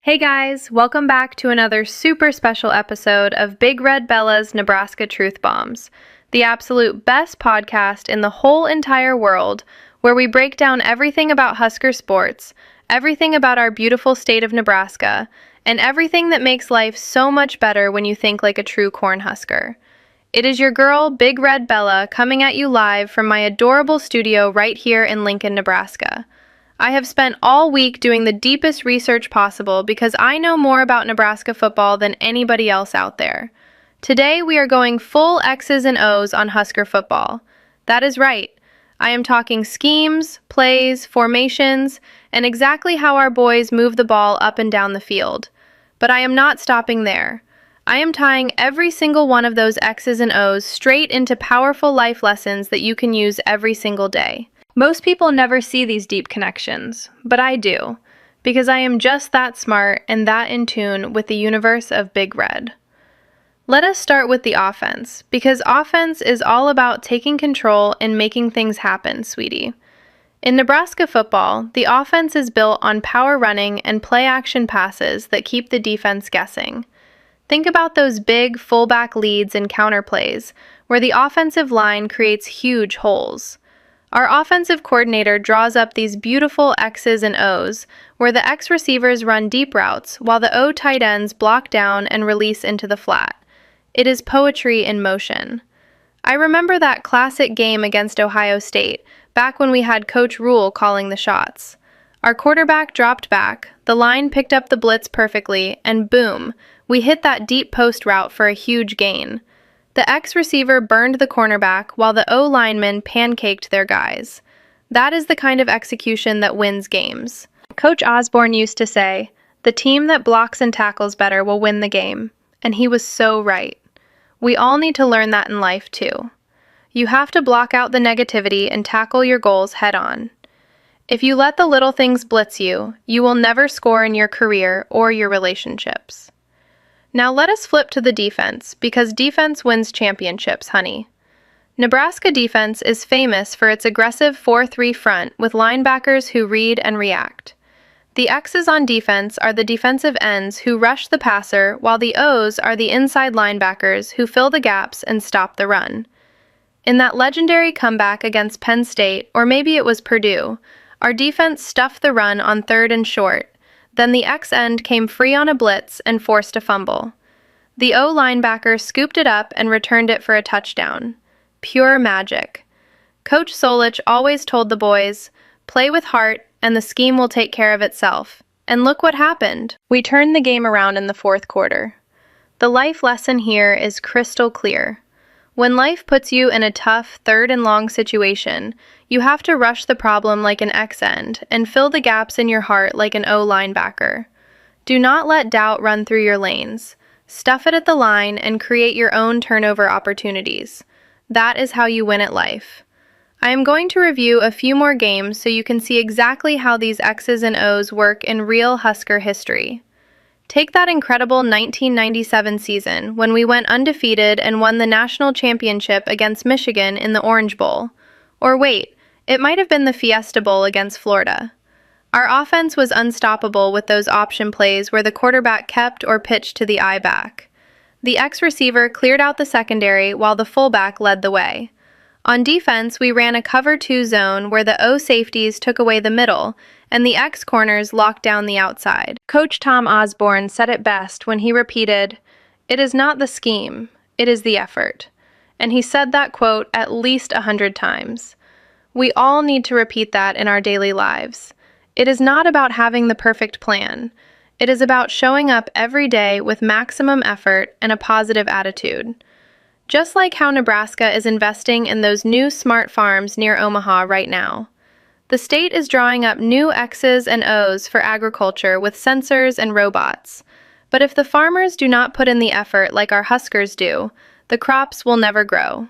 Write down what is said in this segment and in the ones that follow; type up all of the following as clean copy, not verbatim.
Hey guys, welcome back to another super special episode of Big Red Bella's Nebraska Truth Bombs, the absolute best podcast in the whole entire world, where we break down everything about Husker sports, everything about our beautiful state of Nebraska, and everything that makes life so much better when you think like a true Cornhusker. It is your girl, Big Red Bella, coming at you live from my adorable studio right here in Lincoln, Nebraska. I have spent all week doing the deepest research possible because I know more about Nebraska football than anybody else out there. Today we are going full X's and O's on Husker football. That is right. I am talking schemes, plays, formations, and exactly how our boys move the ball up and down the field. But I am not stopping there. I am tying every single one of those X's and O's straight into powerful life lessons that you can use every single day. Most people never see these deep connections, but I do, because I am just that smart and that in tune with the universe of Big Red. Let us start with the offense, because offense is all about taking control and making things happen, sweetie. In Nebraska football, the offense is built on power running and play-action passes that keep the defense guessing. Think about those big fullback leads and counterplays, where the offensive line creates huge holes. Our offensive coordinator draws up these beautiful X's and O's, where the X receivers run deep routes, while the O tight ends block down and release into the flat. It is poetry in motion. I remember that classic game against Ohio State, back when we had Coach Rule calling the shots. Our quarterback dropped back, the line picked up the blitz perfectly, and boom, we hit that deep post route for a huge gain. The X receiver burned the cornerback while the O lineman pancaked their guys. That is the kind of execution that wins games. Coach Osborne used to say, "The team that blocks and tackles better will win the game," and he was so right. We all need to learn that in life too. You have to block out the negativity and tackle your goals head on. If you let the little things blitz you, you will never score in your career or your relationships. Now let us flip to the defense, because defense wins championships, honey. Nebraska defense is famous for its aggressive 4-3 front with linebackers who read and react. The X's on defense are the defensive ends who rush the passer, while the O's are the inside linebackers who fill the gaps and stop the run. In that legendary comeback against Penn State, or maybe it was Purdue, our defense stuffed the run on 3rd and short. Then the X end came free on a blitz and forced a fumble. The O linebacker scooped it up and returned it for a touchdown. Pure magic. Coach Solich always told the boys, "Play with heart and the scheme will take care of itself." And look what happened. We turned the game around in the 4th quarter. The life lesson here is crystal clear. When life puts you in a tough 3rd and long situation, you have to rush the problem like an X end and fill the gaps in your heart like an O linebacker. Do not let doubt run through your lanes. Stuff it at the line and create your own turnover opportunities. That is how you win at life. I am going to review a few more games so you can see exactly how these X's and O's work in real Husker history. Take that incredible 1997 season when we went undefeated and won the national championship against Michigan in the Orange Bowl. Or wait, it might have been the Fiesta Bowl against Florida. Our offense was unstoppable with those option plays where the quarterback kept or pitched to the I-back. The X receiver cleared out the secondary while the fullback led the way. On defense, we ran a cover 2 zone where the O safeties took away the middle, and the X corners locked down the outside. Coach Tom Osborne said it best when he repeated, "It is not the scheme, it is the effort." And he said that quote at least 100 times. We all need to repeat that in our daily lives. It is not about having the perfect plan. It is about showing up every day with maximum effort and a positive attitude. Just like how Nebraska is investing in those new smart farms near Omaha right now. The state is drawing up new X's and O's for agriculture with sensors and robots. But if the farmers do not put in the effort like our Huskers do, the crops will never grow.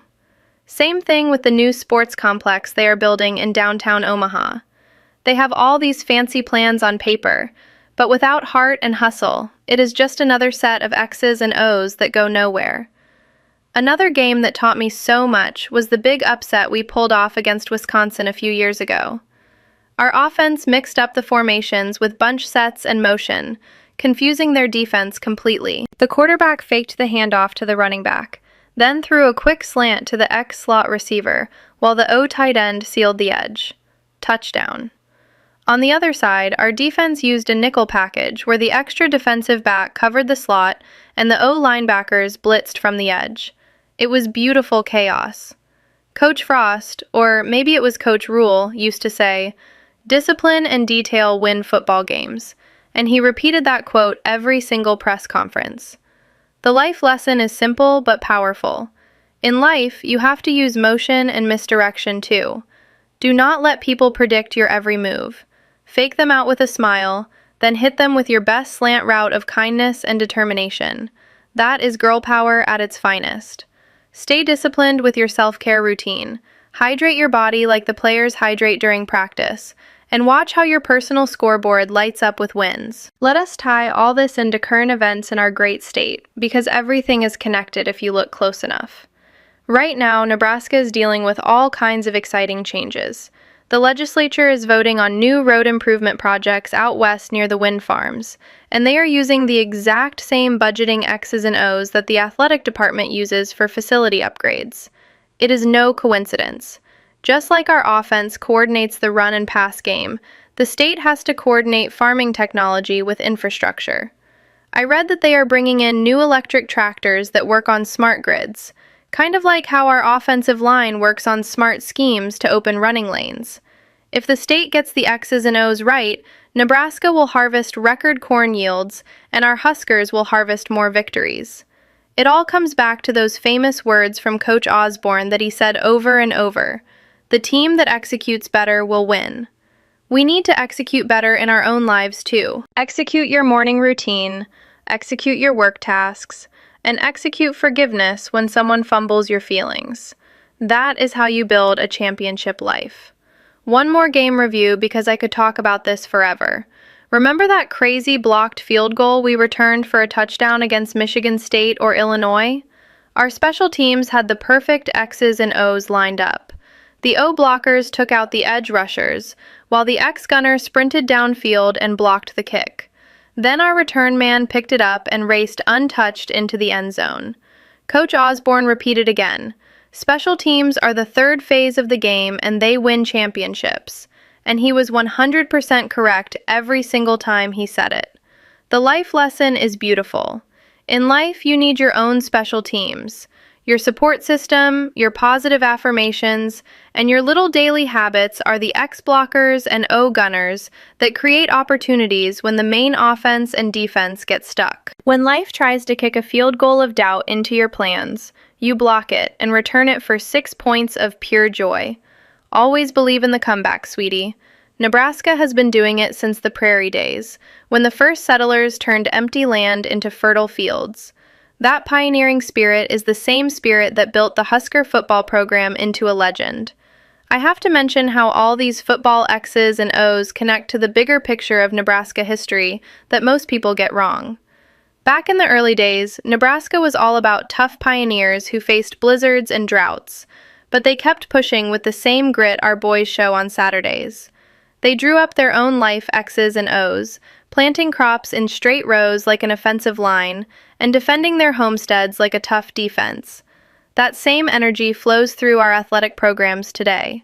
Same thing with the new sports complex they are building in downtown Omaha. They have all these fancy plans on paper, but without heart and hustle, it is just another set of X's and O's that go nowhere. Another game that taught me so much was the big upset we pulled off against Wisconsin a few years ago. Our offense mixed up the formations with bunch sets and motion, confusing their defense completely. The quarterback faked the handoff to the running back, then threw a quick slant to the X slot receiver, while the O tight end sealed the edge. Touchdown. On the other side, our defense used a nickel package where the extra defensive back covered the slot and the O linebackers blitzed from the edge. It was beautiful chaos. Coach Frost, or maybe it was Coach Rule, used to say, "Discipline and detail win football games," and he repeated that quote every single press conference. The life lesson is simple but powerful. In life, you have to use motion and misdirection too. Do not let people predict your every move. Fake them out with a smile, then hit them with your best slant route of kindness and determination. That is girl power at its finest. Stay disciplined with your self-care routine. Hydrate your body like the players hydrate during practice, and watch how your personal scoreboard lights up with wins. Let us tie all this into current events in our great state, because everything is connected if you look close enough. Right now, Nebraska is dealing with all kinds of exciting changes. The legislature is voting on new road improvement projects out west near the wind farms, and they are using the exact same budgeting X's and O's that the athletic department uses for facility upgrades. It is no coincidence. Just like our offense coordinates the run and pass game, the state has to coordinate farming technology with infrastructure. I read that they are bringing in new electric tractors that work on smart grids, kind of like how our offensive line works on smart schemes to open running lanes. If the state gets the X's and O's right, Nebraska will harvest record corn yields, and our Huskers will harvest more victories. It all comes back to those famous words from Coach Osborne that he said over and over: "The team that executes better will win." We need to execute better in our own lives too. Execute your morning routine, execute your work tasks, and execute forgiveness when someone fumbles your feelings. That is how you build a championship life. One more game review because I could talk about this forever. Remember that crazy blocked field goal we returned for a touchdown against Michigan State or Illinois? Our special teams had the perfect X's and O's lined up. The O blockers took out the edge rushers, while the X gunner sprinted downfield and blocked the kick. Then our return man picked it up and raced untouched into the end zone. Coach Osborne repeated again, "Special teams are the third phase of the game and they win championships." And he was 100% correct every single time he said it. The life lesson is beautiful. In life, you need your own special teams. Your support system, your positive affirmations, and your little daily habits are the X blockers and O gunners that create opportunities when the main offense and defense get stuck. When life tries to kick a field goal of doubt into your plans, you block it and return it for 6 points of pure joy. Always believe in the comeback, sweetie. Nebraska has been doing it since the prairie days, when the first settlers turned empty land into fertile fields. That pioneering spirit is the same spirit that built the Husker football program into a legend. I have to mention how all these football X's and O's connect to the bigger picture of Nebraska history that most people get wrong. Back in the early days, Nebraska was all about tough pioneers who faced blizzards and droughts, but they kept pushing with the same grit our boys show on Saturdays. They drew up their own life X's and O's, planting crops in straight rows like an offensive line, and defending their homesteads like a tough defense. That same energy flows through our athletic programs today.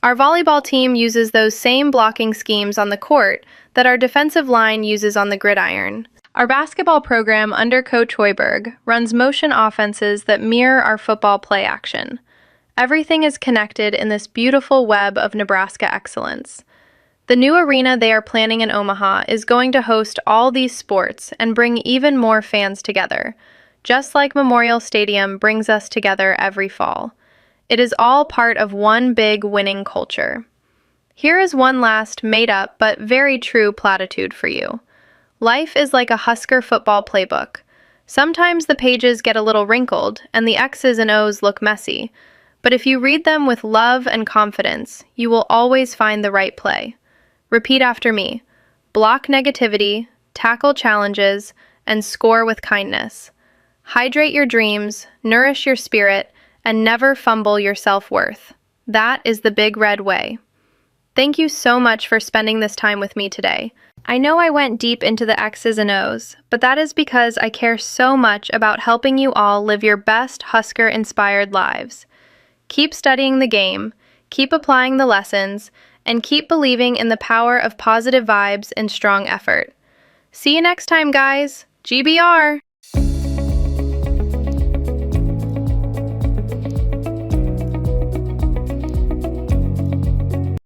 Our volleyball team uses those same blocking schemes on the court that our defensive line uses on the gridiron. Our basketball program under Coach Hoiberg runs motion offenses that mirror our football play action. Everything is connected in this beautiful web of Nebraska excellence. The new arena they are planning in Omaha is going to host all these sports and bring even more fans together, just like Memorial Stadium brings us together every fall. It is all part of one big winning culture. Here is one last made-up but very true platitude for you. Life is like a Husker football playbook. Sometimes the pages get a little wrinkled and the X's and O's look messy, but if you read them with love and confidence, you will always find the right play. Repeat after me. Block negativity, tackle challenges, and score with kindness. Hydrate your dreams, nourish your spirit, and never fumble your self-worth. That is the Big Red Way. Thank you so much for spending this time with me today. I know I went deep into the X's and O's, but that is because I care so much about helping you all live your best Husker-inspired lives. Keep studying the game, keep applying the lessons, and keep believing in the power of positive vibes and strong effort. See you next time, guys! GBR!